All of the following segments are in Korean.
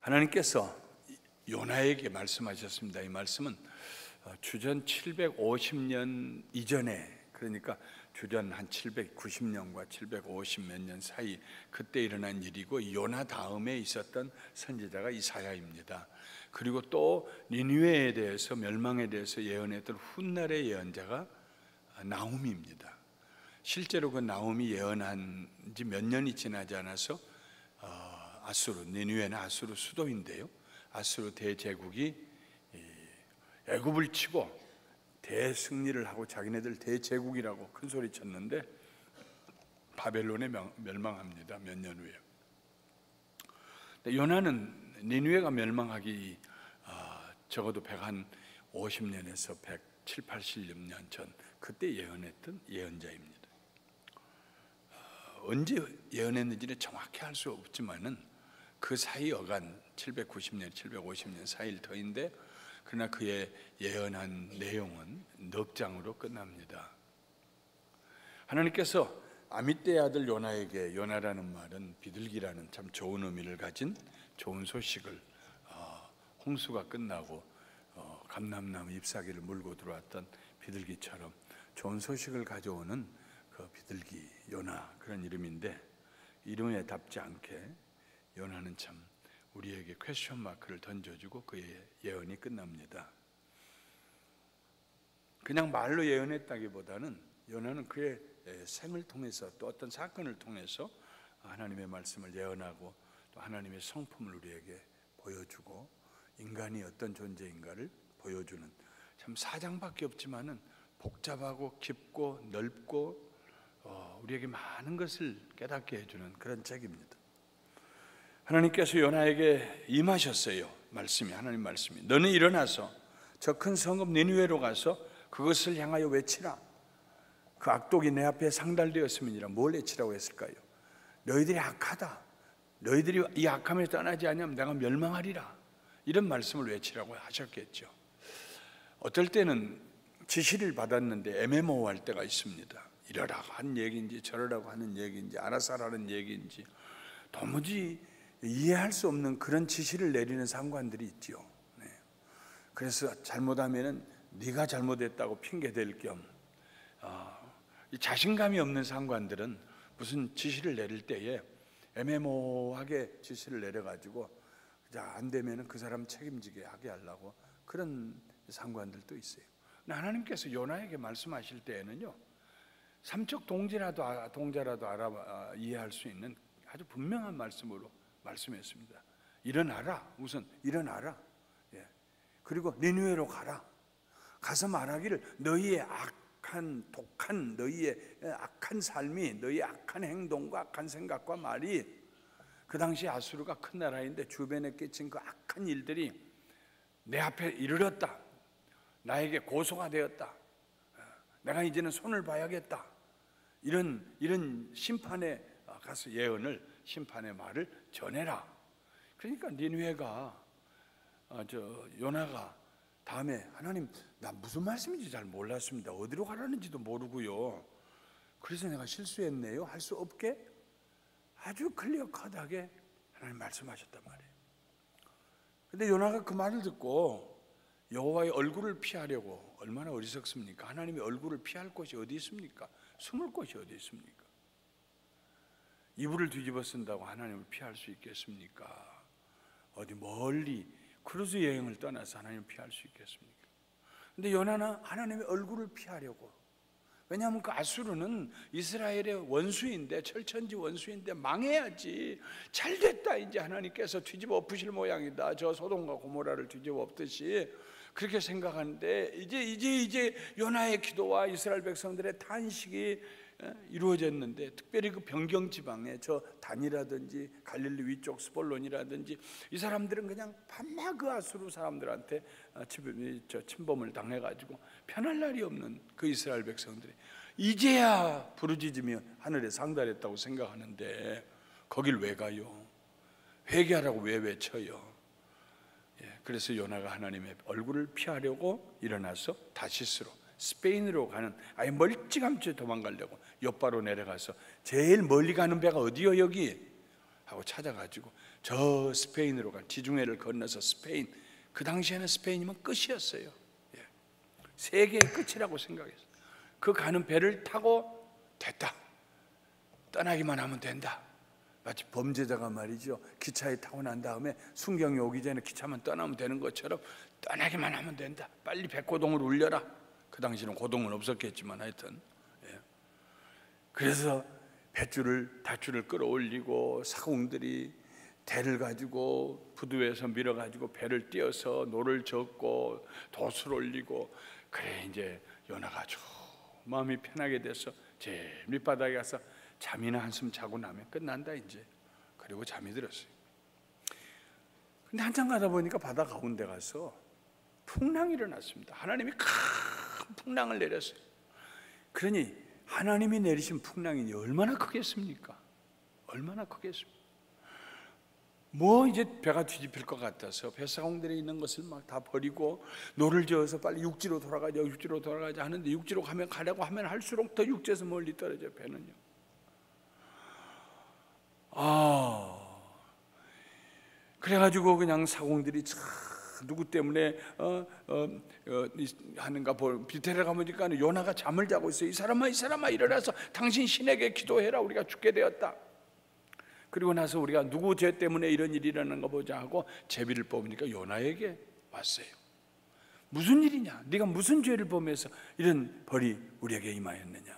하나님께서 요나에게 말씀하셨습니다. 이 말씀은 주전 750년 이전에, 그러니까 주전 한 790년과 750 몇 년 사이 그때 일어난 일이고, 요나 다음에 있었던 선지자가 이사야입니다. 그리고 또 니느웨에 대해서, 멸망에 대해서 예언했던 훗날의 예언자가 나훔입니다. 실제로 그 나훔이 예언한 지 몇 년이 지나지 않아서 아수르, 니느웨는 아수르 수도인데요, 아수르 대제국이 애굽을 치고 대승리를 하고 자기네들 대제국이라고 큰 소리 쳤는데 바벨론에 멸망합니다. 몇 년 후에. 요나는 니느웨가 멸망하기 적어도 150년에서 170, 80년 전 그때 예언했던 예언자입니다. 언제 예언했는지는 정확히 알 수 없지만은 그 사이 어간 790년, 750년 사이일 터인데, 그러나 그의 예언한 내용은 넉 장으로 끝납니다. 하나님께서 아미떼의 아들 요나에게, 요나라는 말은 비둘기라는 참 좋은 의미를 가진 좋은 소식을, 홍수가 끝나고 감람나무 잎사귀를 물고 들어왔던 비둘기처럼 좋은 소식을 가져오는 그 비둘기 요나, 그런 이름인데, 이름에 답지 않게 요나는 참 우리에게 퀘스천 마크를 던져주고 그의 예언이 끝납니다. 그냥 말로 예언했다기보다는 요나는 그의 생을 통해서, 또 어떤 사건을 통해서 하나님의 말씀을 예언하고 또 하나님의 성품을 우리에게 보여주고 인간이 어떤 존재인가를 보여주는, 참 4장밖에 없지만은 복잡하고 깊고 넓고 우리에게 많은 것을 깨닫게 해주는 그런 책입니다. 하나님께서 요나에게 임하셨어요. 말씀이, 하나님 말씀이, 너는 일어나서 저 큰 성읍 니느웨로 가서 그것을 향하여 외치라. 그 악독이 내 앞에 상달되었음이니라. 뭘 외치라고 했을까요? 너희들이 악하다, 너희들이 이 악함에 떠나지 않으면 내가 멸망하리라. 이런 말씀을 외치라고 하셨겠죠. 어떨 때는 지시를 받았는데 애매모호할 때가 있습니다. 이러라고 한 얘기인지 저러라고 하는 얘기인지 알아서 하라는 얘기인지 도무지 이해할 수 없는 그런 지시를 내리는 상관들이 있죠. 그래서 잘못하면은 네가 잘못했다고 핑계댈 겸, 자신감이 없는 상관들은 무슨 지시를 내릴 때에 애매모호하게 지시를 내려가지고 안 되면은 그 사람 책임지게 하게 하려고 그런 상관들도 있어요. 하나님께서 요나에게 말씀하실 때에는요, 삼척 동자라도 이해할 수 있는 아주 분명한 말씀으로 말씀했습니다. 일어나라, 우선 일어나라. 그리고 니느웨로 가라. 가서 말하기를 너희의 악한, 독한, 너희의 악한 삶이, 너희의 악한 행동과 악한 생각과 말이, 그 당시 아수르가 큰 나라인데 주변에 끼친 그 악한 일들이 내 앞에 이르렀다. 나에게 고소가 되었다. 내가 이제는 손을 봐야겠다. 이런 심판에 가서 예언을, 심판의 말을 전해라. 그러니까 니느웨가, 요나가 다음에 하나님, 나 무슨 말씀인지 잘 몰랐습니다. 어디로 가라는지도 모르고요. 그래서 내가 실수했네요. 할 수 없게 아주 클리어컷하게 하나님 말씀하셨단 말이에요. 근데 요나가 그 말을 듣고 여호와의 얼굴을 피하려고, 얼마나 어리석습니까? 하나님의 얼굴을 피할 곳이 어디 있습니까? 숨을 곳이 어디 있습니까? 이불을 뒤집어 쓴다고 하나님을 피할 수 있겠습니까? 어디 멀리 크루즈 여행을 떠나서 하나님을 피할 수 있겠습니까? 근데 요나는 하나님의 얼굴을 피하려고, 왜냐하면 그 아수르는 이스라엘의 원수인데, 철천지 원수인데 망해야지, 잘됐다, 이제 하나님께서 뒤집어 엎으실 모양이다, 저 소돔과 고모라를 뒤집어 엎듯이 그렇게 생각하는데, 이제 요나의 기도와 이스라엘 백성들의 탄식이 이루어졌는데, 특별히 그 변경 지방에 저 단이라든지 갈릴리 위쪽 스볼론이라든지 이 사람들은 그냥 밤마 그 아수르 사람들한테 침범을 당해가지고 편할 날이 없는 그 이스라엘 백성들이 이제야 부르짖으며 하늘에 상달했다고 생각하는데 거길 왜 가요? 회개하라고 왜 외쳐요? 그래서 요나가 하나님의 얼굴을 피하려고 일어나서 다시스로, 스페인으로 가는, 아예 멀찌감치 도망가려고 옆바로 내려가서, 제일 멀리 가는 배가 어디요? 여기 하고 찾아가지고 저 스페인으로 간 지중해를 건너서 스페인, 그 당시에는 스페인이면 끝이었어요. 예. 세계의 끝이라고 생각했어요. 그 가는 배를 타고 됐다, 떠나기만 하면 된다. 마치 범죄자가 말이죠, 기차에 타고 난 다음에 순경이 오기 전에 기차만 떠나면 되는 것처럼 떠나기만 하면 된다. 빨리 백고동을 울려라. 그 당시는 고동은 없었겠지만 하여튼, 예. 그래서 닷줄을 끌어올리고 사공들이 대를 가지고 부두에서 밀어가지고 배를 띄어서 노를 젓고 돛을 올리고, 그래 이제 요나가 아주 마음이 편하게 돼서 제일 밑바닥에 가서 잠이나 한숨 자고 나면 끝난다 이제. 그리고 잠이 들었어요. 근데 한참 가다 보니까 바다 가운데 가서 풍랑이 일어났습니다. 하나님이 큰 풍랑을 내렸어요. 그러니 하나님이 내리신 풍랑이 얼마나 크겠습니까? 얼마나 크겠습니까? 뭐 이제 배가 뒤집힐 것 같아서 뱃사공들에 있는 것을 막 다 버리고 노를 저어서 빨리 육지로 돌아가자 하는데, 육지로 가려고 하면 할수록 더 육지에서 멀리 떨어져 배는요. 그래가지고 그냥 사공들이 누구 때문에 하는가 비태를 가보니까 요나가 잠을 자고 있어요. 이 사람아 일어나서 당신 신에게 기도해라. 우리가 죽게 되었다. 그리고 나서 우리가 누구 죄 때문에 이런 일이 일어나는 거 보자 하고 제비를 뽑으니까 요나에게 왔어요. 무슨 일이냐? 네가 무슨 죄를 범해서 이런 벌이 우리에게 임하였느냐?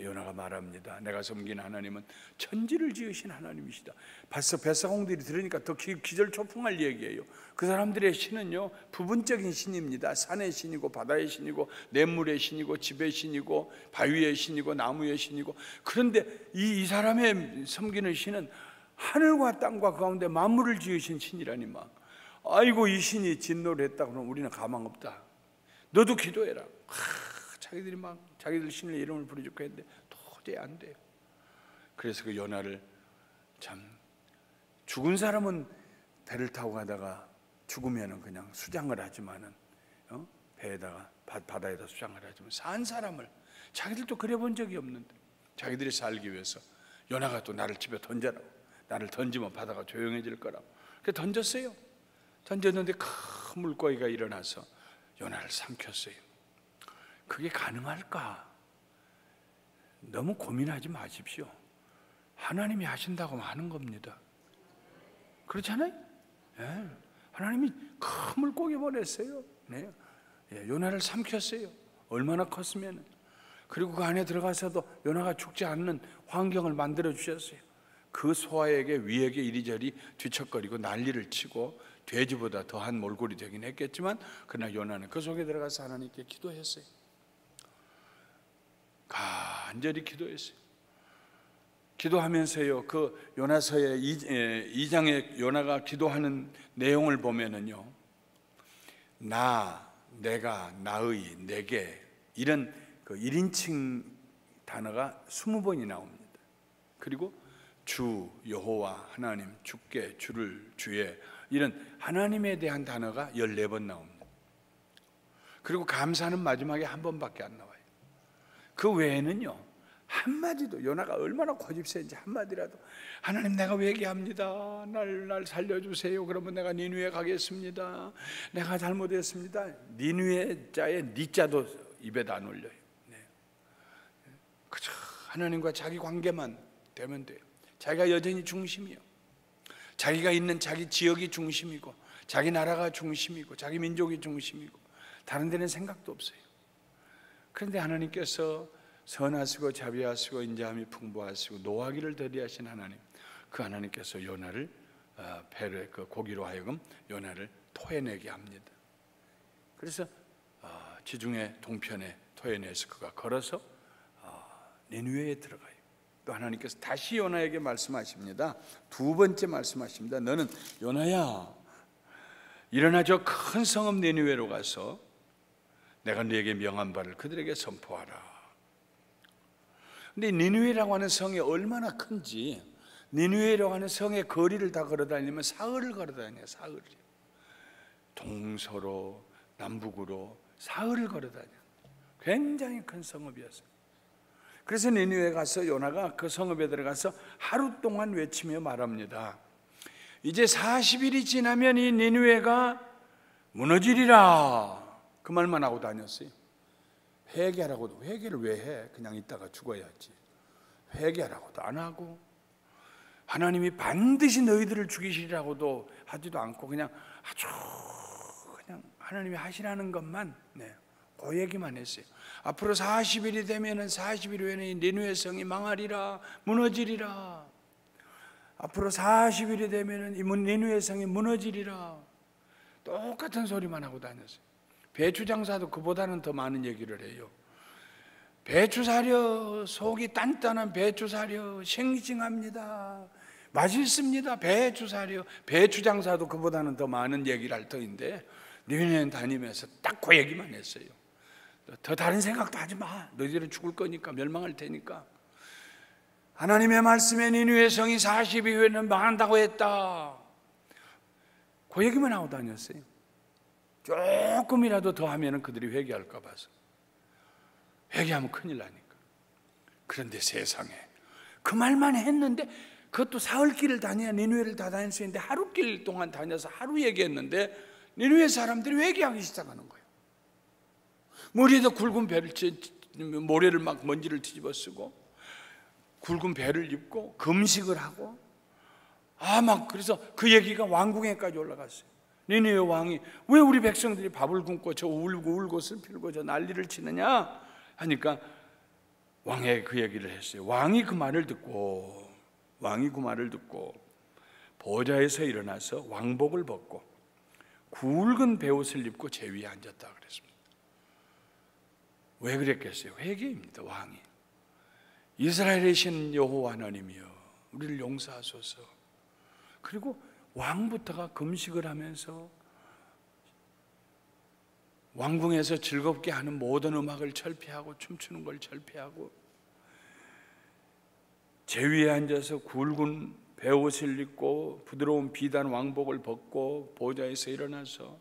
요나가 말합니다. 내가 섬긴 하나님은 천지를 지으신 하나님이시다. 벌써 뱃사공들이 들으니까 더 기절초풍할 얘기예요. 그 사람들의 신은요, 부분적인 신입니다. 산의 신이고 바다의 신이고 냇물의 신이고 집의 신이고 바위의 신이고 나무의 신이고, 그런데 이 사람의 섬기는 신은 하늘과 땅과 그 가운데 만물을 지으신 신이라니 막. 아이고, 이 신이 진노를 했다 그러면 우리는 가망 없다. 너도 기도해라. 자기들이 막 자기들 신의 이름을 부르짖고 했는데 도저히 안 돼요. 그래서 그 요나를, 참 죽은 사람은 배를 타고 가다가 죽으면은 그냥 수장을 하지만은 배에다가 바다에다 수장을 하지만, 산 사람을 자기들도 그래 본 적이 없는데 자기들이 살기 위해서 요나가 또 나를 집에 던져라. 나를 던지면 바다가 조용해질 거라고. 그래서 던졌어요. 던졌는데 큰 물고기가 일어나서 요나를 삼켰어요. 그게 가능할까? 너무 고민하지 마십시오. 하나님이 하신다고 하는 겁니다. 그렇잖아요? 네. 하나님이 큰 물고기 보냈어요. 네. 요나를 삼켰어요. 얼마나 컸으면. 그리고 그 안에 들어가서도 요나가 죽지 않는 환경을 만들어 주셨어요. 그 소아에게 위에게 이리저리 뒤척거리고 난리를 치고 돼지보다 더한 몰골이 되긴 했겠지만, 그러나 요나는 그 속에 들어가서 하나님께 기도했어요. 간절히 기도했어요. 기도하면서요, 그 요나서의 2장에 요나가 기도하는 내용을 보면은요, 내가, 나의, 내게, 이런 그 1인칭 단어가 20번이 나옵니다. 그리고 주, 여호와, 하나님, 주께, 주를, 주의, 이런 하나님에 대한 단어가 14번 나옵니다. 그리고 감사는 마지막에 한 번밖에 안 나와요. 그 외에는요, 한마디도, 요나가 얼마나 고집세인지 한마디라도, 하나님 내가 회개합니다, 날 살려주세요, 그러면 내가 니느웨 가겠습니다, 내가 잘못했습니다, 니느웨 자의 니자도 입에다 안 올려요. 네. 그저 하나님과 자기 관계만 되면 돼요. 자기가 여전히 중심이요, 자기가 있는 자기 지역이 중심이고 자기 나라가 중심이고 자기 민족이 중심이고 다른 데는 생각도 없어요. 그런데 하나님께서 선하시고 자비하시고 인자함이 풍부하시고 노하기를 더디하신 하나님, 그 하나님께서 요나를 배를 그 고기로 하여금 요나를 토해내게 합니다. 그래서 지중해 동편에 토해내서 그가 걸어서 니느웨에 들어가요. 또 하나님께서 다시 요나에게 말씀하십니다. 두 번째 말씀하십니다. 너는 요나야, 일어나 저 큰 성읍 니느웨로 가서 내가 너에게 명한 바를 그들에게 선포하라. 근데 니느웨라고 하는 성이 얼마나 큰지, 니느웨라고 하는 성의 거리를 다 걸어다니면 사흘을 걸어다녀요. 사흘. 동서로 남북으로 사흘을 걸어다녀요. 굉장히 큰 성읍이었어요. 그래서 니느웨에 가서 요나가 그 성읍에 들어가서 하루 동안 외치며 말합니다. 이제 40일이 지나면 이 니느웨가 무너지리라. 그 말만 하고 다녔어요. 회개하라고도, 회개를 왜 해? 그냥 있다가 죽어야지. 회개하라고도 안 하고, 하나님이 반드시 너희들을 죽이시리라고도 하지도 않고, 그냥 아주 그냥 하나님이 하시라는 것만, 그 얘기만 했어요. 앞으로 40일이 되면은 40일 후에는 이 니느웨 성이 망하리라, 무너지리라. 앞으로 40일이 되면은 이 니느웨 성이 무너지리라. 똑같은 소리만 하고 다녔어요. 배추 장사도 그보다는 더 많은 얘기를 해요. 배추 사려, 속이 단단한 배추 사려, 싱싱합니다, 맛있습니다, 배추 사려. 배추 장사도 그보다는 더 많은 얘기를 할 터인데 니느웨 다니면서 딱 그 얘기만 했어요. 더 다른 생각도 하지 마. 너희들은 죽을 거니까, 멸망할 테니까. 하나님의 말씀에 니느웨 성이 40일 후에는 망한다고 했다. 그 얘기만 하고 다녔어요. 조금이라도 더 하면 그들이 회개할까 봐서. 회개하면 큰일 나니까. 그런데 세상에 그 말만 했는데, 그것도 사흘길을 다녀야 니느웨를 다 다닐 수 있는데 하루길 동안 다녀서 하루 얘기했는데 니느웨 사람들이 회개하기 시작하는 거예요. 머리에다 굵은 배를, 모래를 막 먼지를 뒤집어 쓰고 굵은 배를 입고 금식을 하고, 막 그래서 그 얘기가 왕궁에까지 올라갔어요. 니느웨 왕이 왜 우리 백성들이 밥을 굶고 저 울고 슬피고 저 난리를 치느냐 하니까 왕의 그 얘기를 했어요. 왕이 그 말을 듣고 보좌에서 일어나서 왕복을 벗고 굵은 베옷을 입고 제 위에 앉았다 그랬습니다. 왜 그랬겠어요? 회개입니다. 왕이 이스라엘의 신 여호와 하나님이여, 우리를 용서하소서. 그리고 왕부터가 금식을 하면서 왕궁에서 즐겁게 하는 모든 음악을 철폐하고 춤추는 걸 철폐하고 제 위에 앉아서 굵은 베옷을 입고 부드러운 비단 왕복을 벗고 보좌에서 일어나서,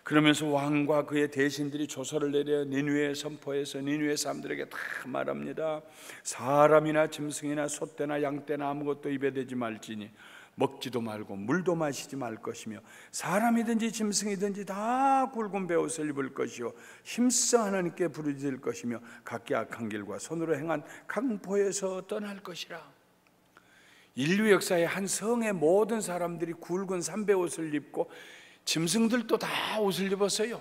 그러면서 왕과 그의 대신들이 조서를 내려 니느웨에 선포해서 니느웨 사람들에게 다 말합니다. 사람이나 짐승이나 소떼나 양떼나 아무것도 입에 대지 말지니 먹지도 말고 물도 마시지 말 것이며 사람이든지 짐승이든지 다 굵은 베옷을 입을 것이요 힘써 하나님께 부르짖을 것이며 각기 악한 길과 손으로 행한 강포에서 떠날 것이라. 인류 역사의 한 성의 모든 사람들이 굵은 삼베옷을 입고 짐승들도 다 옷을 입었어요.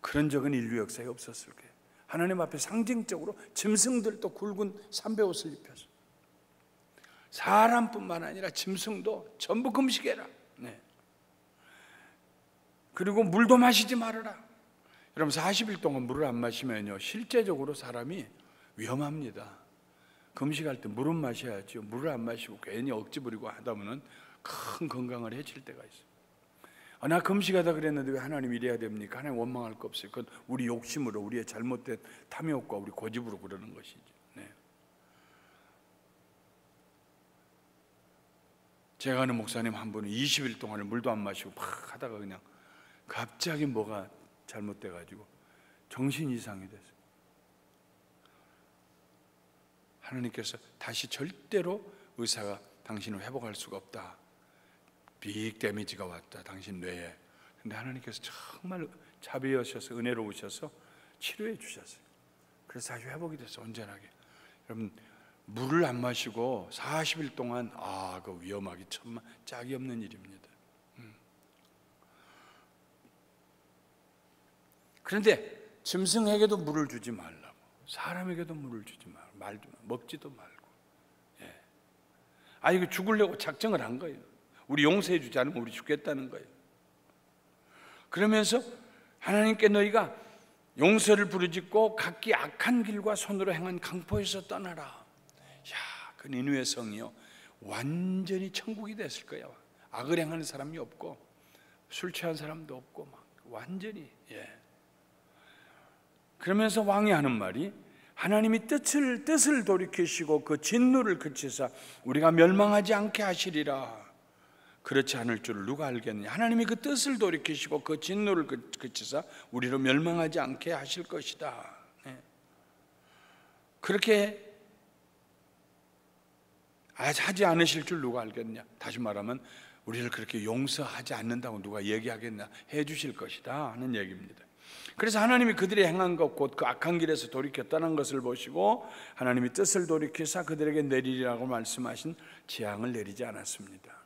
그런 적은 인류 역사에 없었을 거예요. 하나님 앞에 상징적으로 짐승들도 굵은 삼베옷을 입혔어요. 사람뿐만 아니라 짐승도 전부 금식해라. 그리고 물도 마시지 말아라. 여러분 40일 동안 물을 안 마시면요 실제적으로 사람이 위험합니다. 금식할 때 물은 마셔야죠. 물을 안 마시고 괜히 억지 부리고 하다 보면 큰 건강을 해칠 때가 있어요. 나 금식하다 그랬는데 왜 하나님 이래야 됩니까? 하나님 원망할 거 없어요. 그건 우리 욕심으로, 우리의 잘못된 탐욕과 우리 고집으로 그러는 것이죠. 제가 아는 목사님 한 분은 20일 동안 물도 안 마시고 막 하다가 그냥 갑자기 뭐가 잘못돼가지고 정신 이상이 됐어요. 하나님께서 다시 절대로 의사가 당신을 회복할 수가 없다. 빅 데미지가 왔다 당신 뇌에. 근데 하나님께서 정말 자비하셔서 은혜로우셔서 치료해 주셨어요. 그래서 다시 회복이 됐어요. 온전하게. 여러분 물을 안 마시고 40일 동안 그 위험하기 천만 짝이 없는 일입니다. 그런데 짐승에게도 물을 주지 말라고, 사람에게도 물을 주지 말고, 먹지도 말고. 이거 죽으려고 작정을 한 거예요. 우리 용서해 주지 않으면 우리 죽겠다는 거예요. 그러면서 하나님께 너희가 용서를 부르짖고 각기 악한 길과 손으로 행한 강포에서 떠나라. 그 니느웨 성이요 완전히 천국이 됐을 거야. 악을 행하는 사람이 없고 술 취한 사람도 없고 막 완전히. 그러면서 왕이 하는 말이 하나님이 뜻을 돌이키시고 그 진노를 그치사 우리가 멸망하지 않게 하시리라. 그렇지 않을 줄 누가 알겠느냐. 하나님이 그 뜻을 돌이키시고 그 진노를 그치사 우리로 멸망하지 않게 하실 것이다. 그렇게 하지 않으실 줄 누가 알겠냐? 다시 말하면 우리를 그렇게 용서하지 않는다고 누가 얘기하겠냐? 해 주실 것이다 하는 얘기입니다. 그래서 하나님이 그들이 행한 것 곧 그 악한 길에서 돌이켜 떠난 것을 보시고 하나님이 뜻을 돌이켜서 그들에게 내리리라고 말씀하신 재앙을 내리지 않았습니다.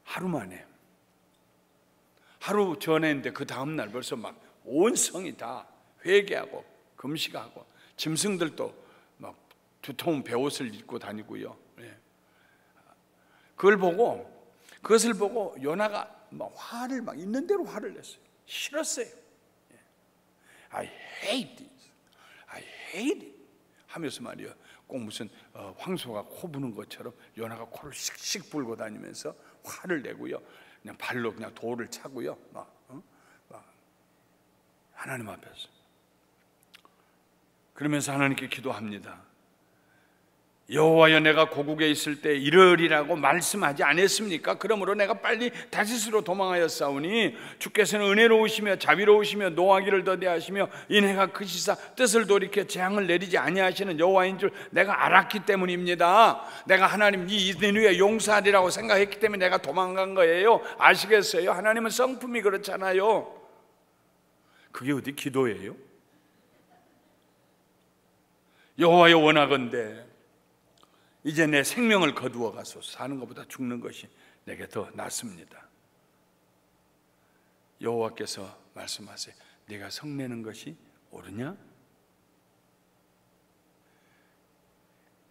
하루 만에, 하루 전에인데 그 다음날 벌써 막 온 성이 다 회개하고 금식하고 짐승들도 막 두터운 베옷을 입고 다니고요. 그것을 보고 요나가 막 화를 막 있는 대로 화를 냈어요. 싫었어요. I hate this. I hate it. 하면서 말이요. 꼭 무슨 황소가 코 부는 것처럼 요나가 코를 씩씩 불고 다니면서 화를 내고요. 그냥 발로 그냥 돌을 차고요. 막 하나님 앞에서. 그러면서 하나님께 기도합니다. 여호와여, 내가 고국에 있을 때 이러리라고 말씀하지 않았습니까? 그러므로 내가 빨리 다시스로 도망하였사오니 주께서는 은혜로우시며 자비로우시며 노하기를 더디하시며 인애가 크시사 뜻을 돌이켜 재앙을 내리지 아니하시는 여호와인 줄 내가 알았기 때문입니다. 내가 하나님 이 니느웨 용서하리라고 생각했기 때문에 내가 도망간 거예요. 아시겠어요? 하나님은 성품이 그렇잖아요. 그게 어디 기도예요? 여호와여, 원하건대 이제 내 생명을 거두어 가소서. 사는 것보다 죽는 것이 내게 더 낫습니다. 여호와께서 말씀하세요. 네가 성내는 것이 옳으냐?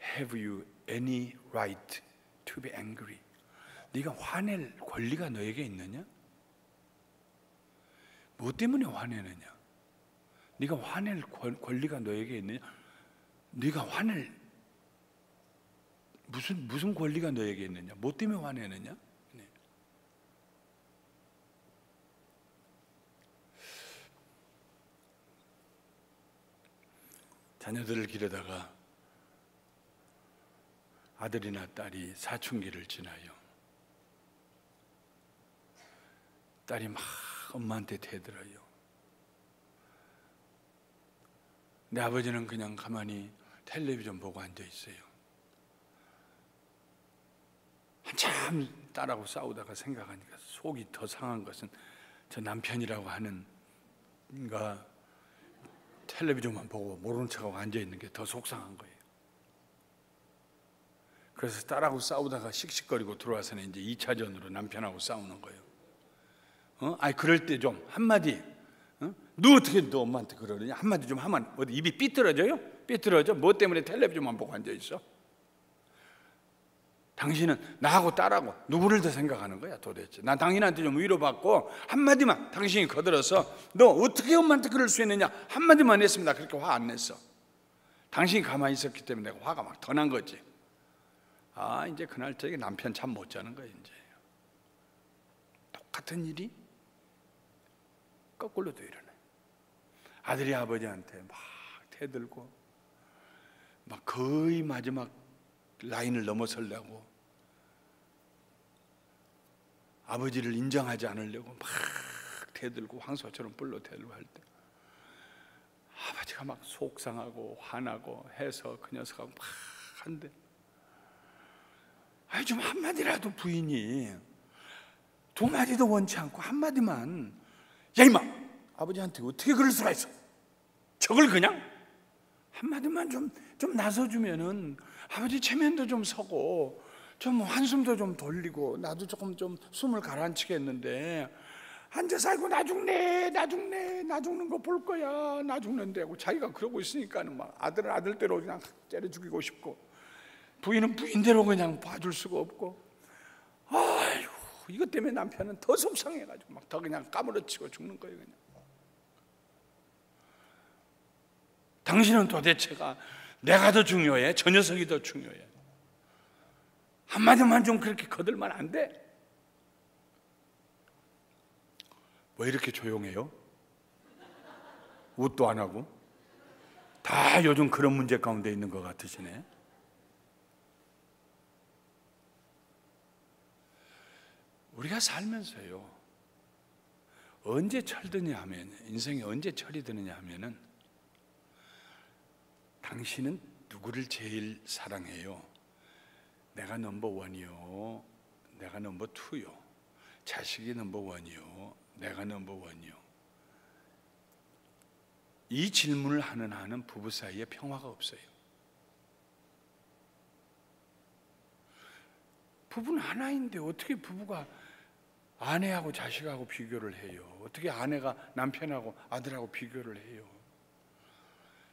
Have you any right to be angry? 네가 화낼 권리가 너에게 있느냐? 뭐 때문에 화내느냐? 네가 화낼 권리가 너에게 있느냐? 네가 화낼 무슨 권리가 너에게 있느냐? 뭐 때문에 화내느냐? 네. 자녀들을 기르다가 아들이나 딸이 사춘기를 지나요. 딸이 막 엄마한테 대들어요. 내 아버지는 그냥 가만히 텔레비전 보고 앉아 있어요. 한참 딸하고 싸우다가 생각하니까 속이 더 상한 것은 저 남편이라고 하는 가 텔레비전만 보고 모르는 척하고 앉아 있는 게 더 속상한 거예요. 그래서 딸하고 싸우다가 씩씩거리고 들어와서는 이제 2차전으로 남편하고 싸우는 거예요. 그럴 때 좀 한마디, 너 어떻게 너 엄마한테 그러느냐? 한마디 좀 하면 어디 입이 삐뚤어져요? 삐뚤어져? 뭐 때문에 텔레비전만 보고 앉아 있어? 당신은 나하고 딸하고 누구를 더 생각하는 거야 도대체? 난 당신한테 좀 위로받고 한마디만 당신이 거들어서 너 어떻게 엄마한테 그럴 수 있느냐? 한마디만 했으면 나 그렇게 화 안 냈어. 당신이 가만히 있었기 때문에 내가 화가 막 더 난 거지. 이제 그날 저녁에 남편 잠 못 자는 거예요. 이제 똑같은 일이 거꾸로도 일어나요. 아들이 아버지한테 막 대들고 막 거의 마지막 라인을 넘어서려고 아버지를 인정하지 않으려고 막 대들고 황소처럼 불러 대들고 할 때 아버지가 막 속상하고 화나고 해서 그 녀석하고 막 한대. 좀 한마디라도 부인이 두 마디도 원치 않고 한마디만, 야 임마 아버지한테 어떻게 그럴 수가 있어? 저걸 그냥 한마디만 좀 나서주면은 아버지 체면도 좀 서고 좀 한숨도 좀 돌리고 나도 조금 좀 숨을 가라앉히겠는데 앉아서 아이고 나 죽네 나 죽는 거 볼 거야 나 죽는데 하고 자기가 그러고 있으니까는 막 아들은 아들대로 그냥 때려 죽이고 싶고 부인은 부인대로 그냥 봐줄 수가 없고 아이고 이것 때문에 남편은 더 속상해가지고 막 더 그냥 까무러치고 죽는 거예요. 그냥 당신은 도대체가 내가 더 중요해? 저 녀석이 더 중요해? 한마디만 좀 그렇게 거들면 안 돼? 왜 이렇게 조용해요? 웃도 안 하고 다 요즘 그런 문제 가운데 있는 것 같으시네. 우리가 살면서요 언제 철드냐 하면 인생에 언제 철이 드느냐 하면은 당신은 누구를 제일 사랑해요? 내가 넘버원이요, 내가 넘버투요, 자식이 넘버원이요, 내가 넘버원이요. 이 질문을 하는 한은 부부 사이에 평화가 없어요. 부부는 하나인데 어떻게 부부가 아내하고 자식하고 비교를 해요? 어떻게 아내가 남편하고 아들하고 비교를 해요?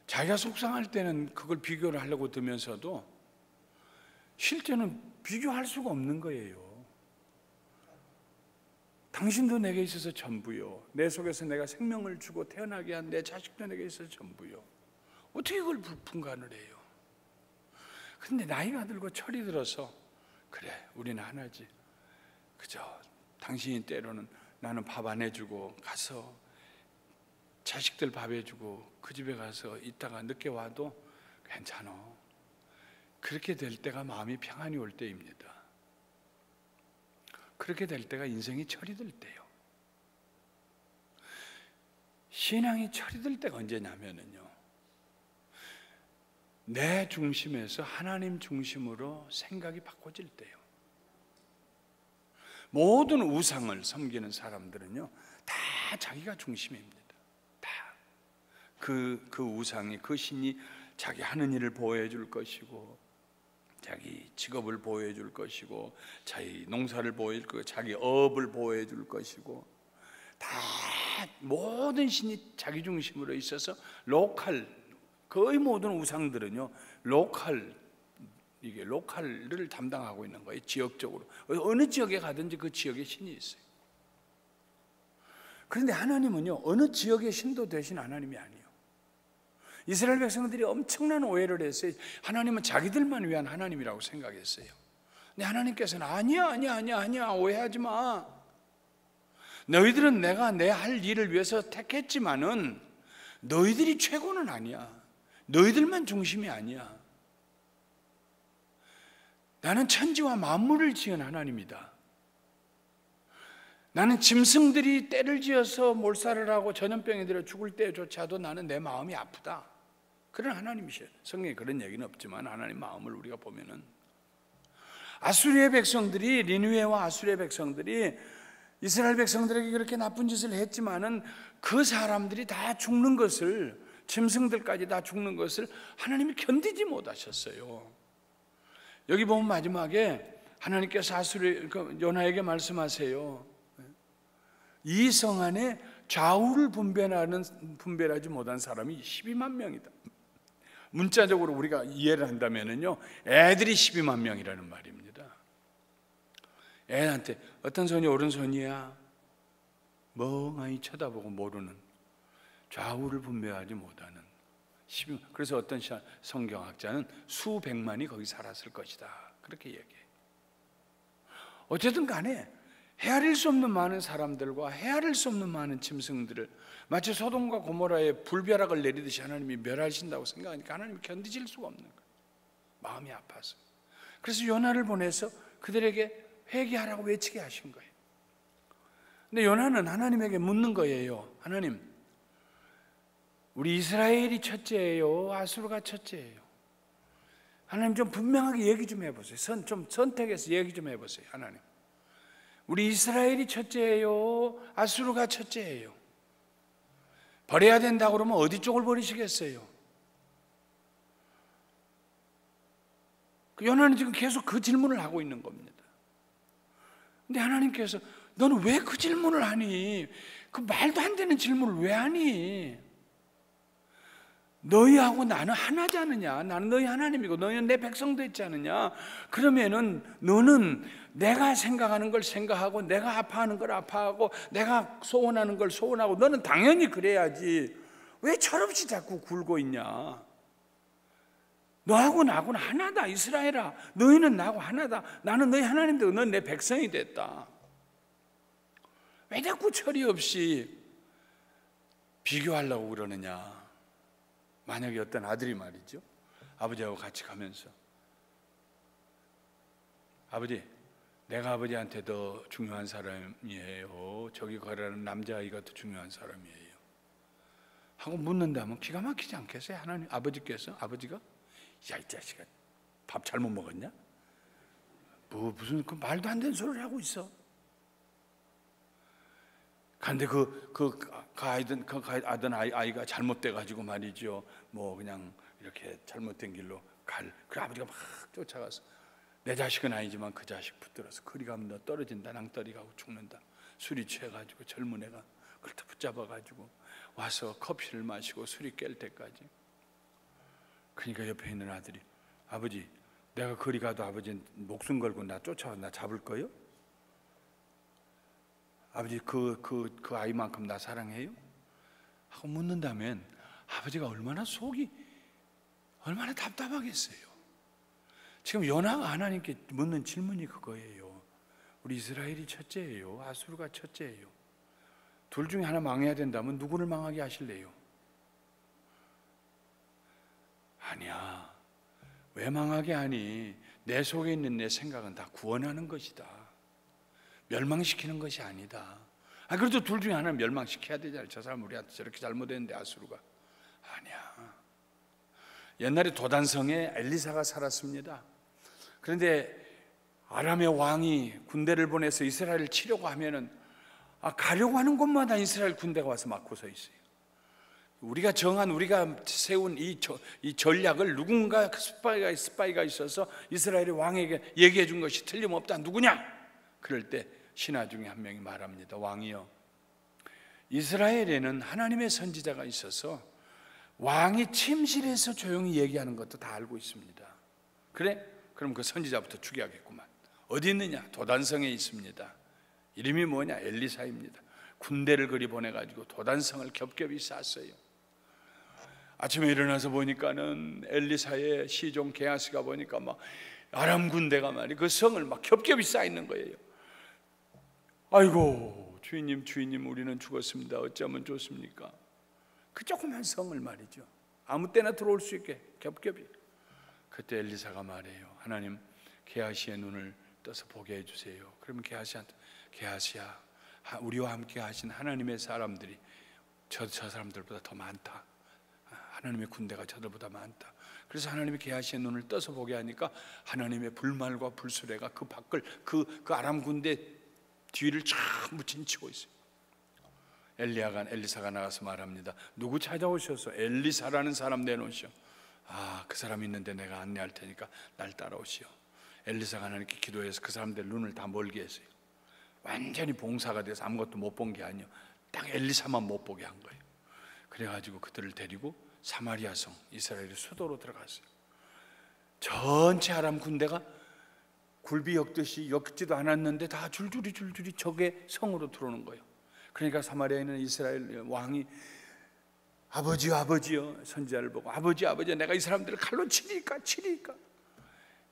자기가 속상할 때는 그걸 비교를 하려고 들면서도 실제는 비교할 수가 없는 거예요. 당신도 내게 있어서 전부요, 내 속에서 내가 생명을 주고 태어나게 한 내 자식도 내게 있어서 전부요. 어떻게 그걸 분간을 해요? 근데 나이가 들고 철이 들어서 그래, 우리는 하나지. 그죠? 당신이 때로는 나는 밥 안 해주고 가서 자식들 밥 해주고 그 집에 가서 있다가 늦게 와도 괜찮아. 그렇게 될 때가 마음이 평안이 올 때입니다. 그렇게 될 때가 인생이 철이 들 때요. 신앙이 철이 들 때가 언제냐면요, 내 중심에서 하나님 중심으로 생각이 바꿔질 때요. 모든 우상을 섬기는 사람들은요, 다 자기가 중심입니다. 다. 그 우상이, 그 신이 자기 하는 일을 보호해 줄 것이고, 자기 직업을 보호해 줄 것이고, 자기 농사를 보호해 줄 것이고, 자기 업을 보호해 줄 것이고, 다 모든 신이 자기 중심으로 있어서 거의 모든 우상들은요, 로컬을 담당하고 있는 거예요. 지역적으로 어느 지역에 가든지 그 지역에 신이 있어요. 그런데 하나님은요, 어느 지역의 신도 되신 하나님이 아니에요. 이스라엘 백성들이 엄청난 오해를 했어요. 하나님은 자기들만 위한 하나님이라고 생각했어요. 근데 하나님께서는 아니야, 오해하지 마. 너희들은 내가 내 할 일을 위해서 택했지만은 너희들이 최고는 아니야. 너희들만 중심이 아니야. 나는 천지와 만물을 지은 하나님이다. 나는 짐승들이 떼를 지어서 몰살을 하고 전염병에 들어 죽을 때조차도 나는 내 마음이 아프다. 그런 하나님이셔요. 성경에 그런 얘기는 없지만 하나님 마음을 우리가 보면은, 아수리의 백성들이, 니느웨와 아수리의 백성들이 이스라엘 백성들에게 그렇게 나쁜 짓을 했지만은 그 사람들이 다 죽는 것을, 짐승들까지 다 죽는 것을 하나님이 견디지 못하셨어요. 여기 보면 마지막에 하나님께서 요나에게 말씀하세요. 이 성 안에 좌우를 분별하지 못한 사람이 12만 명이다. 문자적으로 우리가 이해를 한다면요, 애들이 12만 명이라는 말입니다. 애한테 어떤 손이 오른손이야? 멍하니 쳐다보고 모르는, 좌우를 분별하지 못하는 12만. 그래서 어떤 성경학자는 수백만이 거기 살았을 것이다, 그렇게 얘기해요. 어쨌든 간에 헤아릴 수 없는 많은 사람들과 헤아릴 수 없는 많은 짐승들을, 마치 소돔과 고모라에 불벼락을 내리듯이 하나님이 멸하신다고 생각하니까 하나님이 견디질 수가 없는 거예요. 마음이 아파서. 그래서 요나를 보내서 그들에게 회개하라고 외치게 하신 거예요. 근데 요나는 하나님에게 묻는 거예요. 하나님, 우리 이스라엘이 첫째예요, 아수르가 첫째예요? 하나님 좀 분명하게 얘기 좀 해보세요. 좀 선택해서 얘기 좀 해보세요. 하나님, 우리 이스라엘이 첫째예요, 아수르가 첫째예요? 버려야 된다고 그러면 어디 쪽을 버리시겠어요? 요나는 지금 계속 그 질문을 하고 있는 겁니다. 근데 하나님께서 너는 왜 그 질문을 하니? 그 말도 안 되는 질문을 왜 하니? 너희하고 나는 하나지 않느냐? 나는 너희 하나님이고 너희는 내 백성 됐지 않느냐? 그러면은 너는 내가 생각하는 걸 생각하고, 내가 아파하는 걸 아파하고, 내가 소원하는 걸 소원하고, 너는 당연히 그래야지. 왜 철없이 자꾸 굴고 있냐? 너하고 나하고는 하나다. 이스라엘아, 너희는 나하고 하나다. 나는 너희 하나님이고 너는 내 백성이 됐다. 왜 자꾸 철이 없이 비교하려고 그러느냐? 만약에 어떤 아들이 말이죠, 아버지하고 같이 가면서, 아버지, 내가 아버지한테 더 중요한 사람이에요, 저기 가라는 남자아이가 더 중요한 사람이에요 하고 묻는다면 기가 막히지 않겠어요? 하나님 아버지께서 아버지가 야, 이 자식아 밥 잘못 먹었냐? 무슨 그 말도 안 되는 소리를 하고 있어. 그런데 아이가 잘못돼 가지고 말이죠. 뭐 그냥 이렇게 잘못된 길로 그 아버지가 막 쫓아가서 내 자식은 아니지만 그 자식 붙들어서 그리 가면 너 떨어진다, 낭떠리 가고 죽는다. 술이 취해가지고 젊은 애가 그걸 붙잡아가지고 와서 커피를 마시고 술이 깰 때까지. 그러니까 옆에 있는 아들이 아버지 내가 그리 가도 아버지 목숨 걸고 나 쫓아와 나 잡을 거요? 아버지 그 아이만큼 나 사랑해요? 하고 묻는다면 아버지가 속이 얼마나 답답하겠어요. 지금 요나가 하나님께 묻는 질문이 그거예요. 우리 이스라엘이 첫째예요? 아수르가 첫째예요? 둘 중에 하나 망해야 된다면 누구를 망하게 하실래요? 아니야. 왜 망하게 하니? 내 속에 있는 내 생각은 다 구원하는 것이다. 멸망시키는 것이 아니다. 그래도 둘 중에 하나는 멸망시켜야 되잖아요. 저 사람 우리한테 저렇게 잘못했는데 아수르가. 아니야. 옛날에 도단성에 엘리사가 살았습니다. 그런데 아람의 왕이 군대를 보내서 이스라엘을 치려고 하면은 가려고 하는 곳마다 이스라엘 군대가 와서 막고 서 있어요. 우리가 세운 이 전략을 누군가 스파이가 있어서 이스라엘의 왕에게 얘기해 준 것이 틀림없다. 누구냐? 그럴 때 신하 중에 한 명이 말합니다. 왕이여, 이스라엘에는 하나님의 선지자가 있어서 왕이 침실에서 조용히 얘기하는 것도 다 알고 있습니다. 그래? 그럼 그 선지자부터 죽여야겠구만. 어디 있느냐? 도단성에 있습니다. 이름이 뭐냐? 엘리사입니다. 군대를 그리 보내가지고 도단성을 겹겹이 쌌어요. 아침에 일어나서 보니까는 엘리사의 시종 게하시가 보니까 막 아람 군대가 그 성을 막 겹겹이 쌓여 있는 거예요. 아이고 주인님 우리는 죽었습니다. 어쩌면 좋습니까? 그 조그만 성을 말이죠. 아무 때나 들어올 수 있게 겹겹이. 그때 엘리사가 말해요. 하나님 게하시의 눈을 떠서 보게 해주세요. 그러면 게하시한테 게하시야, 우리와 함께 하신 하나님의 사람들이 저 사람들보다 더 많다. 하나님의 군대가 저들보다 많다. 그래서 하나님이 게하시의 눈을 떠서 보게 하니까 하나님의 불말과 불수레가 그 밖을 그 아람 군대 뒤를 전부 진치고 있어요. 엘리사가 나가서 말합니다. 누구 찾아오셔서 엘리사라는 사람 내놓으시오. 그 사람 있는데 내가 안내할 테니까 날 따라오시오. 엘리사가 하나님께 기도해서 그 사람들 눈을 다 멀게 했어요. 완전히 봉사가 돼서 아무것도 못 본 게 아니에요. 딱 엘리사만 못 보게 한 거예요. 그래가지고 그들을 데리고 사마리아 성, 이스라엘의 수도로 들어갔어요. 전체 아람 군대가 굴비 엮지도 않았는데 다 줄줄이 적의 성으로 들어오는 거예요. 그러니까 사마리아에 있는 이스라엘 왕이 아버지요 선지자를 보고 아버지 내가 이 사람들을 칼로 치리까.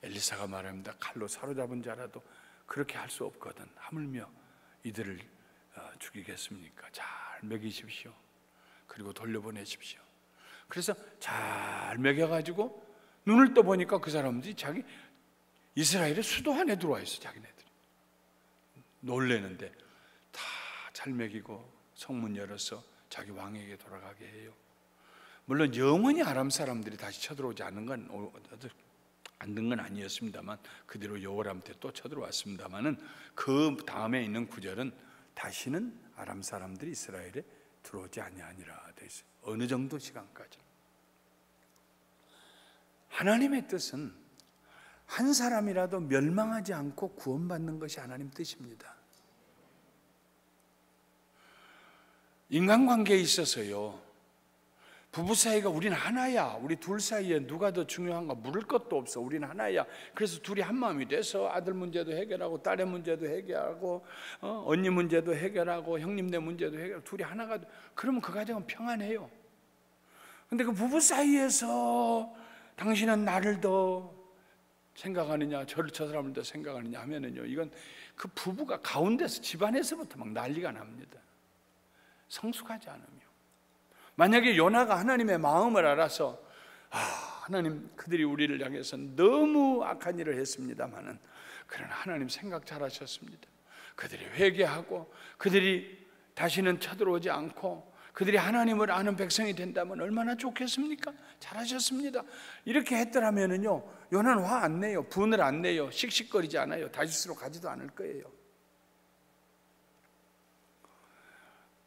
엘리사가 말합니다. 칼로 사로잡은 자라도 그렇게 할 수 없거든. 하물며 이들을 죽이겠습니까? 잘 먹이십시오. 그리고 돌려보내십시오. 그래서 잘 먹여가지고 눈을 떠보니까 그 사람들이 이스라엘의 수도 안에 들어와 있어. 자기네들이 놀래는데 다 잘 먹이고 성문 열어서 자기 왕에게 돌아가게 해요. 물론 영원히 아람 사람들이 다시 쳐들어오지 않는 건 아니었습니다만 그대로 여호람 때 또 쳐들어왔습니다만은 그 다음에 있는 구절은 다시는 아람 사람들이 이스라엘에 들어오지 아니하니라 돼 있어요. 어느 정도 시간까지. 하나님의 뜻은 한 사람이라도 멸망하지 않고 구원받는 것이 하나님 뜻입니다. 인간관계에 있어서요, 부부 사이가 우리는 하나야. 우리 둘 사이에 누가 더 중요한가 물을 것도 없어. 우리는 하나야. 그래서 둘이 한 마음이 돼서 아들 문제도 해결하고 딸의 문제도 해결하고 언니 문제도 해결하고 형님네 문제도 해결하고 둘이 하나가 그러면 그 가정은 평안해요. 근데 그 부부 사이에서 당신은 나를 더 생각하느냐 저 사람을 더 생각하느냐 하면은요, 이건 그 부부가 가운데서 집안에서부터 막 난리가 납니다. 성숙하지 않으며. 만약에 요나가 하나님의 마음을 알아서 하나님 그들이 우리를 향해서 너무 악한 일을 했습니다마는 그러나 하나님 생각 잘하셨습니다. 그들이 회개하고 그들이 다시는 쳐들어오지 않고 그들이 하나님을 아는 백성이 된다면 얼마나 좋겠습니까? 잘하셨습니다. 이렇게 했더라면은요, 요나는 화 안 내요. 분을 안 내요. 씩씩거리지 않아요. 다시스로 가지도 않을 거예요.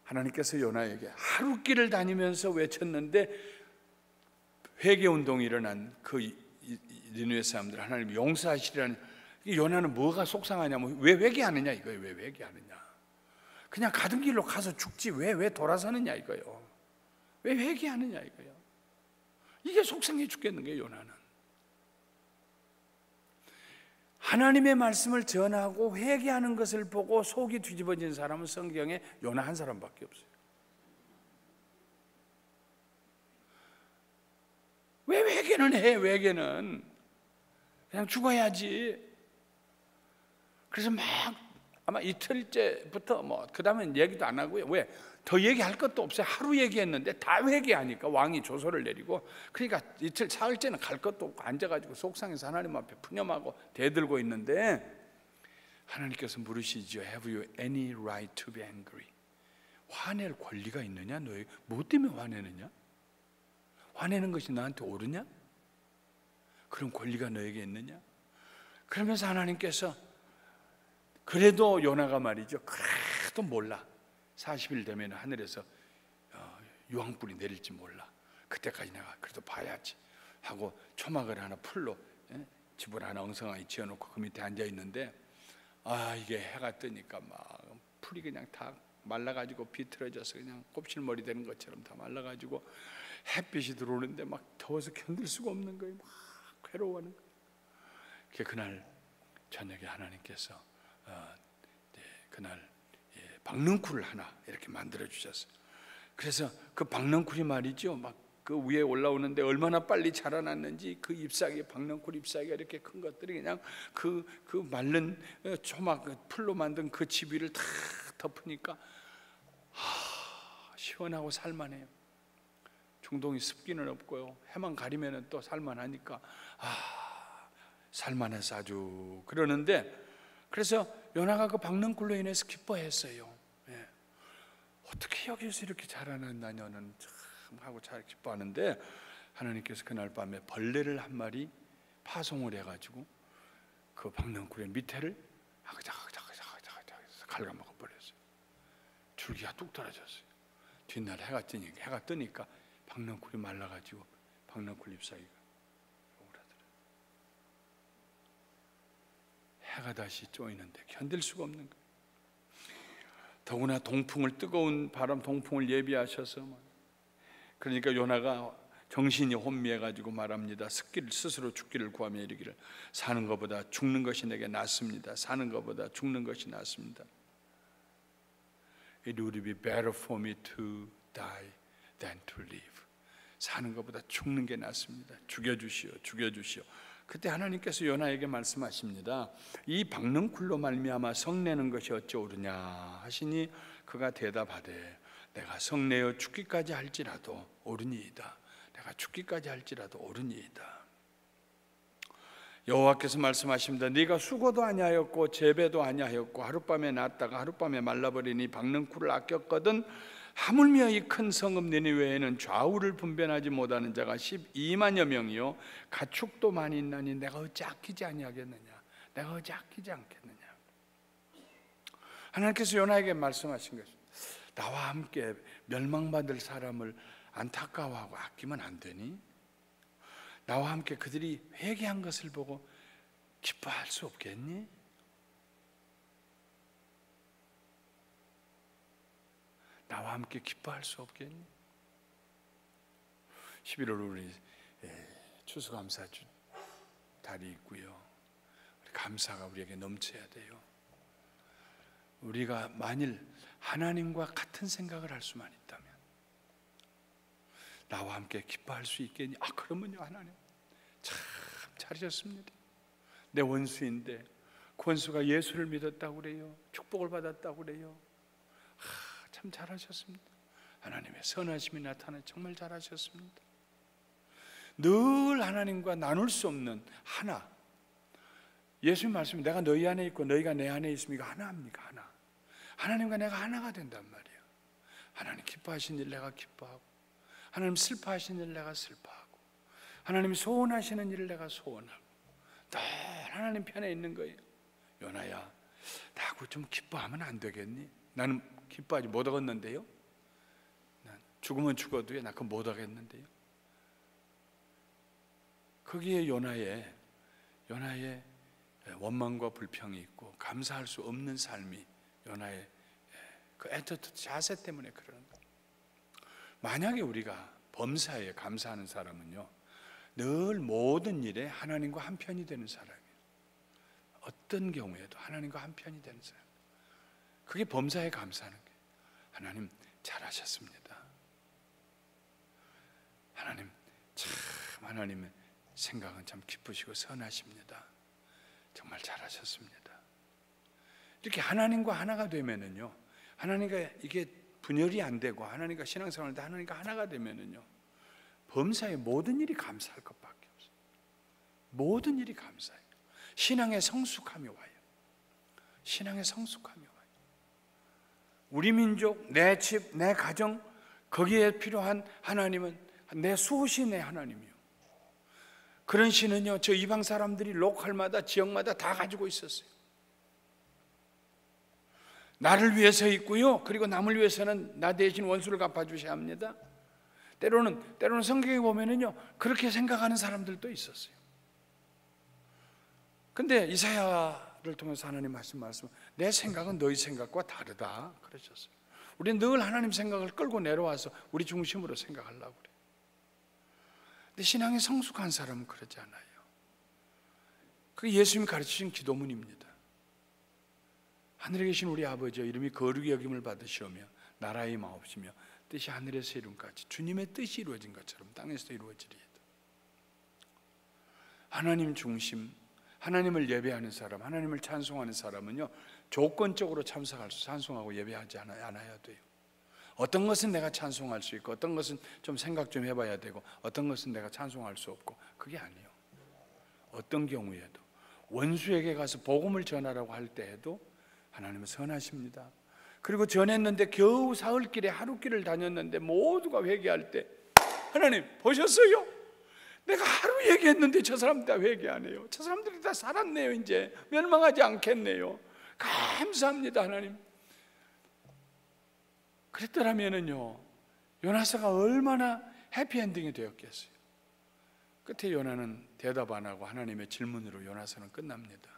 하나님께서 요나에게 하루길을 다니면서 외쳤는데 회개운동이 일어난 그 니느웨 사람들 하나님 용서하시리라는, 요나는 뭐가 속상하냐면 왜 회개하느냐 이거예요. 왜 회개하느냐. 그냥 가던 길로 가서 죽지 왜 돌아서느냐 이거예요. 왜 회개하느냐 이거예요. 이게 속상해 죽겠는 거예요. 요나는 하나님의 말씀을 전하고 회개하는 것을 보고 속이 뒤집어진 사람은 성경에 요나 한 사람밖에 없어요. 왜 회개는 해? 회개는 그냥 죽어야지. 그래서 막 아마 이틀째부터 그 다음엔 얘기도 안 하고요. 왜? 더 얘기할 것도 없어요. 하루 얘기했는데 다 회개하니까 왕이 조서를 내리고, 그러니까 이틀 사흘째는 갈 것도 없고 앉아가지고 속상해서 하나님 앞에 푸념하고 대들고 있는데 하나님께서 물으시죠. Have you any right to be angry? 화낼 권리가 있느냐? 너희 뭐 때문에 화내느냐? 화내는 것이 너한테 옳으냐? 그런 권리가 너에게 있느냐? 그러면서 하나님께서 그래도 요나가 말이죠, 그래도 몰라. 40일 되면 하늘에서 유황불이 내릴지 몰라. 그때까지 내가 그래도 봐야지 하고 초막을 하나 풀로 집을 하나 엉성하게 지어놓고 그 밑에 앉아 있는데, 이게 해가 뜨니까 막 풀이 그냥 다 말라가지고 비틀어져서 그냥 곱실머리 되는 것처럼 다 말라가지고 햇빛이 들어오는데 막 더워서 견딜 수가 없는 거예요. 막 괴로워하는 거예요. 그날 저녁에 하나님께서 그날 박넝쿨을 하나 이렇게 만들어 주셨어요. 그래서 그 박넝쿨이 말이죠, 막 그 위에 올라오는데 얼마나 빨리 자라났는지 그 잎사귀, 박넝쿨 잎사귀가 이렇게 큰 것들이 그냥 그 마른 초막 풀로 만든 그 집 위를 다 덮으니까 시원하고 살만해요. 중동이 습기는 없고요, 해만 가리면은 또 살만하니까 살만해서 아주 그러는데, 그래서 요나가 그 박넝쿨로 인해서 기뻐했어요. 어떻게 여기서 이렇게 자라났나 너는 참 하고 잘 기뻐하는데, 하나님께서 그날 밤에 벌레를 한 마리 파송을 해가지고 그 박넝쿨의 밑에를 아그작아그작아그작아그작 갉아먹어 버렸어요. 줄기가 뚝 떨어졌어요. 뒷날 해가 뜨니까 박넝쿨이 말라가지고 박넝쿨 잎사귀가 오그라들어요. 해가 다시 쪼이는데 견딜 수가 없는 거예요. 더구나 뜨거운 바람 동풍을 예비하셔서, 그러니까 요나가 정신이 혼미해가지고 말합니다. 스스로 죽기를 구하며 이르기를, 사는 것보다 죽는 것이 내게 낫습니다. 사는 것보다 죽는 것이 낫습니다. It would be better for me to die than to live. 사는 것보다 죽는 게 낫습니다. 죽여주시오, 죽여주시오. 그때 하나님께서 요나에게 말씀하십니다. 이 박넝쿨로 말미암아 성내는 것이 어찌 옳으냐 하시니, 그가 대답하되 내가 성내어 죽기까지 할지라도 옳으니이다. 내가 죽기까지 할지라도 옳으니이다. 여호와께서 말씀하십니다. 네가 수고도 아니하였고 재배도 아니하였고 하룻밤에 났다가 하룻밤에 말라버리니 박넝쿨을 아꼈거든 하물며 이 큰 성읍 니느웨에는 좌우를 분별하지 못하는 자가 12만여 명이요 가축도 많이 있나니 내가 어찌 아끼지 아니하겠느냐. 내가 어찌 아끼지 않겠느냐. 하나님께서 요나에게 말씀하신 것입니다. 나와 함께 멸망받을 사람을 안타까워하고 아끼면 안 되니? 나와 함께 그들이 회개한 것을 보고 기뻐할 수 없겠니? 나와 함께 기뻐할 수 없겠니? 11월 우리 추수감사 달이 있고요. 감사가 우리에게 넘쳐야 돼요. 우리가 만일 하나님과 같은 생각을 할 수만 있다면, 나와 함께 기뻐할 수 있겠니? 그러면요, 하나님 참 잘하셨습니다. 내 원수인데 그 원수가 예수를 믿었다고 그래요. 축복을 받았다고 그래요. 참 잘하셨습니다. 하나님의 선하심이 나타나 정말 잘하셨습니다. 늘 하나님과 나눌 수 없는 하나. 예수님 말씀이 내가 너희 안에 있고 너희가 내 안에 있으면 이거 하나입니까? 하나. 하나님과 내가 하나가 된단 말이에요. 하나님 기뻐하신 일 내가 기뻐하고, 하나님 슬퍼하신 일 내가 슬퍼하고, 하나님 소원하시는 일을 내가 소원하고, 늘 하나님 편에 있는 거예요. 요나야, 나하고 좀 기뻐하면 안 되겠니? 나는 기뻐하지 못하겠는데요. 난 죽으면 죽어도요, 나 그거 못하겠는데요. 거기에 요나의 원망과 불평이 있고 감사할 수 없는 삶이 요나의 그 애터트 자세 때문에 그러는 거예요. 만약에 우리가 범사에 감사하는 사람은요, 늘 모든 일에 하나님과 한편이 되는 사람이에요. 어떤 경우에도 하나님과 한편이 되는 사람. 그게 범사에 감사하는 거예요. 하나님 잘하셨습니다. 하나님 참, 하나님의 생각은 참 기쁘시고 선하십니다. 정말 잘하셨습니다. 이렇게 하나님과 하나가 되면은요, 하나님과 이게 분열이 안 되고 하나님과 신앙생활 때 하나님과 하나가 되면은요, 범사의 모든 일이 감사할 것밖에 없어요. 모든 일이 감사해요. 신앙의 성숙함이 와요. 신앙의 성숙함이 와요. 우리 민족, 내 집, 내 가정, 거기에 필요한 하나님은 내 수호신의 하나님이요. 그런 신은요, 저 이방 사람들이 로컬마다 지역마다 다 가지고 있었어요. 나를 위해서 있고요, 그리고 남을 위해서는 나 대신 원수를 갚아주셔야 합니다. 때로는 성경에 보면은요, 그렇게 생각하는 사람들도 있었어요. 근데 이사야를 통해서 하나님 말씀 내 생각은 너희 생각과 다르다 그러셨어요. 우리는 늘 하나님 생각을 끌고 내려와서 우리 중심으로 생각하려고 그래요. 근데 신앙이 성숙한 사람은 그러지 않아요. 그게 예수님이 가르치신 기도문입니다. 하늘에 계신 우리 아버지여, 이름이 거룩히 여김을 받으시오며 나라의 마옵시며 뜻이 하늘에서 이룬같이 주님의 뜻이 이루어진 것처럼 땅에서도 이루어지리이다. 하나님 중심, 하나님을 예배하는 사람, 하나님을 찬송하는 사람은요, 조건적으로 찬송하고 예배하지 않아야 돼요. 어떤 것은 내가 찬송할 수 있고, 어떤 것은 좀 생각 좀 해봐야 되고, 어떤 것은 내가 찬송할 수 없고, 그게 아니에요. 어떤 경우에도 원수에게 가서 복음을 전하라고 할 때에도 하나님은 선하십니다. 그리고 전했는데 겨우 사흘길에 하루길을 다녔는데 모두가 회개할 때, 하나님 보셨어요? 내가 하루 얘기했는데 저 사람들 다 회개 안 해요. 저 사람들이 다 살았네요. 이제 멸망하지 않겠네요. 감사합니다 하나님. 그랬더라면은요, 요나서가 얼마나 해피엔딩이 되었겠어요. 끝에 요나는 대답 안 하고 하나님의 질문으로 요나서는 끝납니다.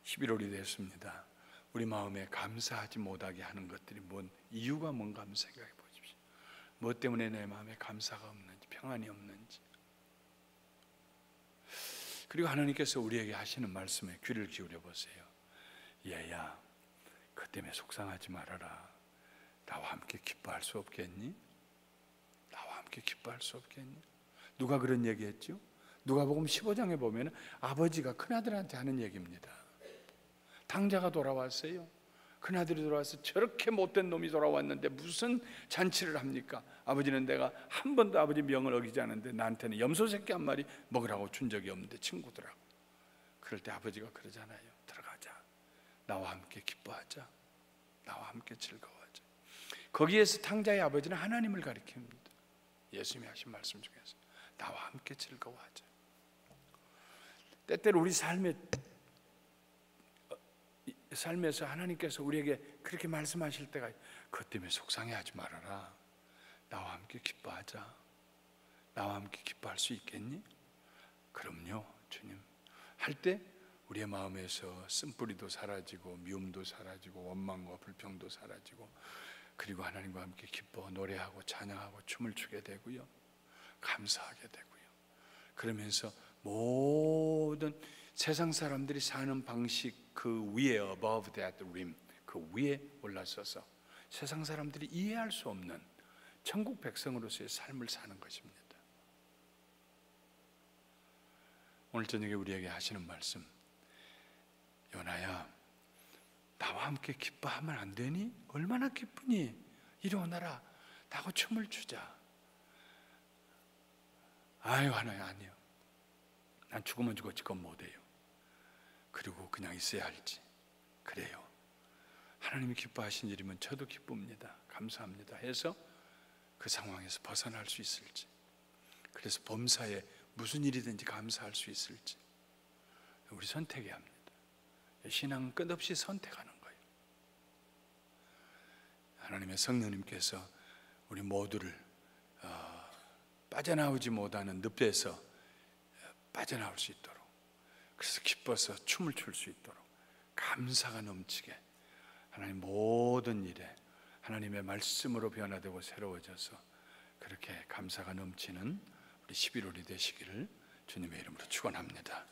(11월이) 됐습니다. 우리 마음에 감사하지 못하게 하는 것들이 이유가 뭔가 한번 생각해 보십시오. 뭐 때문에 내 마음에 감사가 없는지, 평안이 없는지. 그리고 하나님께서 우리에게 하시는 말씀에 귀를 기울여 보세요. 얘야, 그 때문에 속상하지 말아라. 나와 함께 기뻐할 수 없겠니? 나와 함께 기뻐할 수 없겠니? 누가 그런 얘기했죠? 누가복음 15장에 보면 아버지가 큰아들한테 하는 얘기입니다. 당자가 돌아왔어요. 큰아들이 돌아와서 저렇게 못된 놈이 돌아왔는데 무슨 잔치를 합니까? 아버지는 내가 한 번도 아버지 명을 어기지 않은데 나한테는 염소 새끼 한 마리 먹으라고 준 적이 없는데 친구들하고. 그럴 때 아버지가 그러잖아요. 들어가자. 나와 함께 기뻐하자. 나와 함께 즐거워하자. 거기에서 탕자의 아버지는 하나님을 가리킵니다. 예수님이 하신 말씀 중에서 나와 함께 즐거워하자. 때때로 우리 삶에서 하나님께서 우리에게 그렇게 말씀하실 때가, 그것 때문에 속상해하지 말아라. 나와 함께 기뻐하자. 나와 함께 기뻐할 수 있겠니? 그럼요 주님. 할 때 우리의 마음에서 쓴뿌리도 사라지고 미움도 사라지고 원망과 불평도 사라지고, 그리고 하나님과 함께 기뻐 노래하고 찬양하고 춤을 추게 되고요, 감사하게 되고요. 그러면서 모든 세상 사람들이 사는 방식 그 위에, above that rim, 그 위에 올라서서 세상 사람들이 이해할 수 없는 천국 백성으로서의 삶을 사는 것입니다. 오늘 저녁에 우리에게 하시는 말씀, 요나야, 나와 함께 기뻐하면 안 되니? 얼마나 기쁘니? 이리 오너라. 나하고 춤을 추자. 아유 하나님, 아니요. 난 죽으면 죽었지 그건 못해요. 그리고 그냥 있어야 할지. 그래요. 하나님이 기뻐하신 일이면 저도 기쁩니다. 감사합니다 해서 그 상황에서 벗어날 수 있을지, 그래서 범사에 무슨 일이든지 감사할 수 있을지 우리 선택해야 합니다. 신앙은 끝없이 선택하는 거예요. 하나님의 성령님께서 우리 모두를 빠져나오지 못하는 늪에서 빠져나올 수 있도록, 그래서 기뻐서 춤을 출 수 있도록 감사가 넘치게 하나님 모든 일에 하나님의 말씀으로 변화되고 새로워져서 그렇게 감사가 넘치는 우리 11월이 되시기를 주님의 이름으로 축원합니다.